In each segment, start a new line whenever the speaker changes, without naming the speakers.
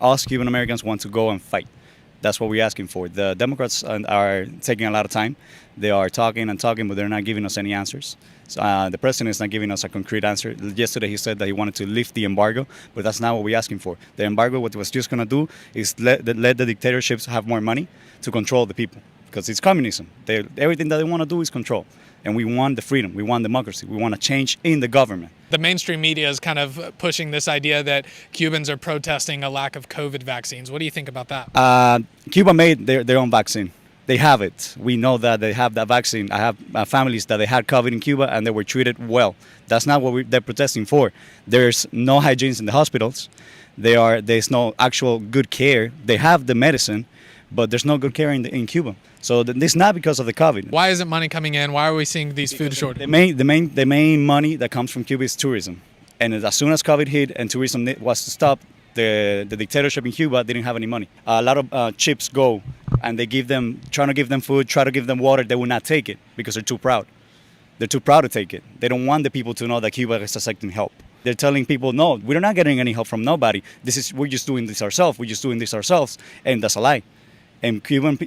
Us Cuban Americans want to go and fight. That's what we're asking for. The Democrats are taking a lot of time. They are talking and talking, but they're not giving us any answers. So, the president is not giving us a concrete answer. Yesterday he said that he wanted to lift the embargo, but that's not what we're asking for. The embargo, what it was just going to do is let the dictatorships have more money to control the people, because it's communism. Everything that they want to do is control. And we want the freedom, we want democracy, we want a change in the government.
The mainstream media is kind of pushing this idea that Cubans are protesting a lack of COVID vaccines. What do you think about that?
Cuba made their own vaccine. They have it. We know that they have that vaccine. I have families that they had COVID in Cuba and they were treated well. That's not what they're protesting for. There's no hygiene in the hospitals. There's no actual good care. They have the medicine, but there's no good care in Cuba. So this is not because of the COVID.
Why isn't money coming in? Why are we seeing these food shortages?
The main money that comes from Cuba is tourism. And as soon as COVID hit and tourism was to stop, the dictatorship in Cuba didn't have any money. A lot of chips go, and trying to give them food, try to give them water. They will not take it because they're too proud. They're too proud to take it. They don't want the people to know that Cuba is accepting help. They're telling people, no, we're not getting any help from nobody. We're just doing this ourselves. We're just doing this ourselves, and that's a lie. And Cuban,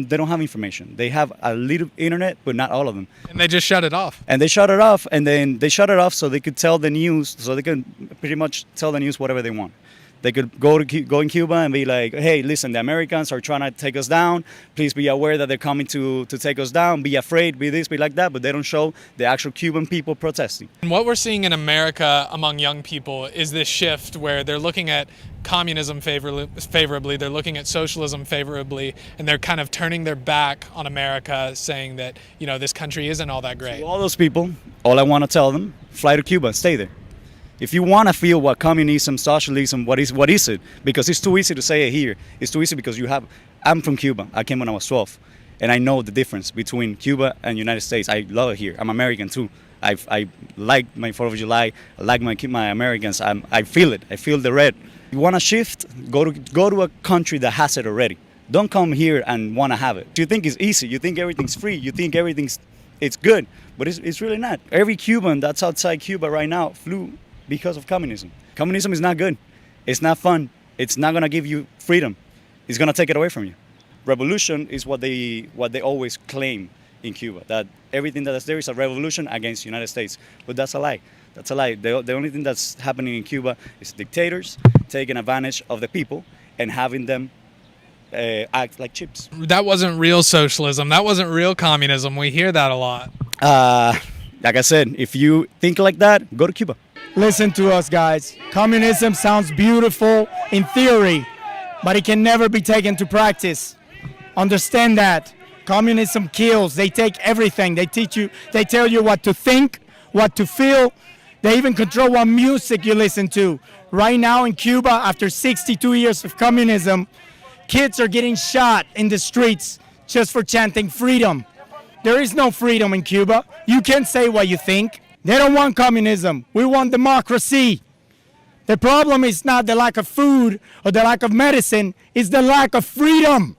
they don't have information. They have a little internet, but not all of them.
And they just shut it off.
And they shut it off, and then they shut it off so they could tell the news, so they can pretty much tell the news whatever they want. They could go in Cuba and be like, hey, listen, the Americans are trying to take us down. Please be aware that they're coming to take us down. Be afraid, be this, be like that. But they don't show the actual Cuban people protesting.
And what we're seeing in America among young people is this shift where they're looking at communism favorably, they're looking at socialism favorably, and they're kind of turning their back on America, saying that, this country isn't all that great.
To all those people, all I want to tell them, fly to Cuba, stay there. If you want to feel what communism, socialism, what is it? Because it's too easy to say it here. It's too easy because I'm from Cuba. I came when I was 12. And I know the difference between Cuba and United States. I love it here. I'm American too. I like my 4th of July. I like my Americans. I feel it. I feel the red. You want to shift? Go to a country that has it already. Don't come here and want to have it. You think it's easy. You think everything's free. You think it's good. But it's really not. Every Cuban that's outside Cuba right now flew because of communism. Communism is not good. It's not fun. It's not going to give you freedom. It's going to take it away from you. Revolution is what they always claim in Cuba, that everything that is there is a revolution against the United States. But that's a lie. That's a lie. The only thing that's happening in Cuba is dictators taking advantage of the people and having them act like chips.
That wasn't real socialism. That wasn't real communism. We hear that a lot.
Like I said, if you think like that, go to Cuba.
Listen to us, guys. Communism sounds beautiful in theory, but it can never be taken to practice. Understand that. Communism kills. They take everything. They tell you what to think, what to feel. They even control what music you listen to. Right now in Cuba, after 62 years of communism, kids are getting shot in the streets just for chanting freedom. There is no freedom in Cuba. You can't say what you think. They don't want communism. We want democracy. The problem is not the lack of food or the lack of medicine. It's the lack of freedom.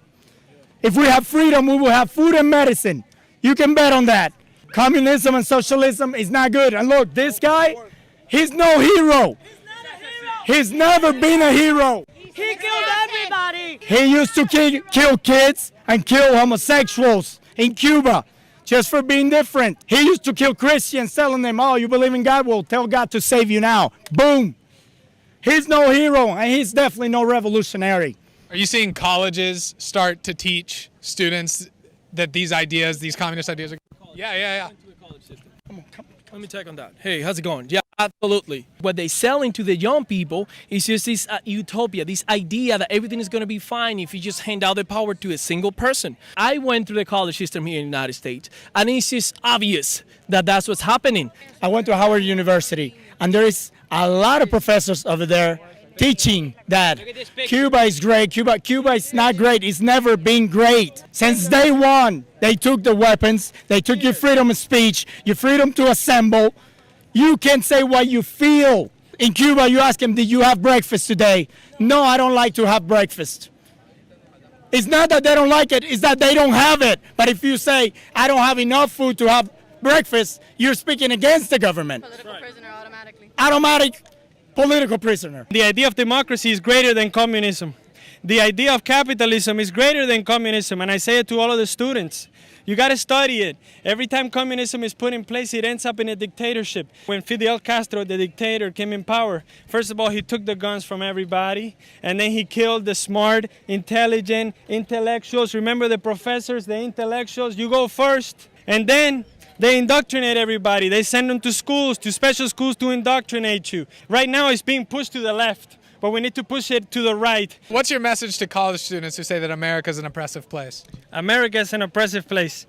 If we have freedom, we will have food and medicine. You can bet on that. Communism and socialism is not good. And look, this guy, he's no hero. He's never been a hero.
He killed everybody.
He used to kill kids and kill homosexuals in Cuba. Just for being different. He used to kill Christians, telling them, oh, you believe in God? Well, tell God to save you now. Boom. He's no hero, and he's definitely no revolutionary.
Are you seeing colleges start to teach students that these communist ideas are... Yeah.
Come on. Let me check on that. Hey, how's it going? Yeah, absolutely. What they sell into the young people is just this utopia, this idea that everything is going to be fine if you just hand out the power to a single person. I went through the college system here in the United States, and it's just obvious that that's what's happening.
I went to Howard University, and there is a lot of professors over there teaching that Cuba is great. Cuba is not great. It's never been great. Since day one, they took the weapons. They took your freedom of speech, your freedom to assemble. You can say what you feel. In Cuba, you ask them, did you have breakfast today? No, I don't like to have breakfast. It's not that they don't like it, it's that they don't have it. But if you say, I don't have enough food to have breakfast, you're speaking against the government.
Political prisoner automatically.
Automatic. political prisoner.
The idea of democracy is greater than communism. The idea of capitalism is greater than communism, and I say it to all of the students. You got to study it. Every time communism is put in place, it ends up in a dictatorship. When Fidel Castro, the dictator, came in power, first of all, he took the guns from everybody, and then he killed the smart, intelligent, intellectuals. Remember the professors, the intellectuals? You go first, and then they indoctrinate everybody. They send them to schools, to special schools to indoctrinate you. Right now, it's being pushed to the left, but we need to push it to the right.
What's your message to college students who say that America is an oppressive place?
America is an oppressive place.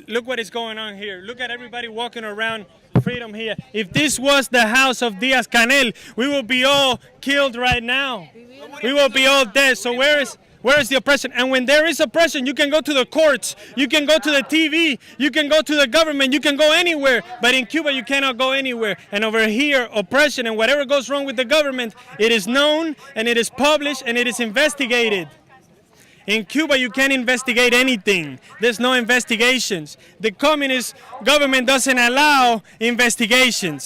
Look what is going on here. Look at everybody walking around freedom here. If this was the house of Diaz-Canel, we will be all killed right now. We will be all dead. So where is the oppression? And when there is oppression, you can go to the courts, you can go to the TV, you can go to the government, you can go anywhere. But in Cuba, you cannot go anywhere. And over here, oppression and whatever goes wrong with the government, it is known and it is published and it is investigated. In Cuba, you can't investigate anything. There's no investigations. The communist government doesn't allow investigations.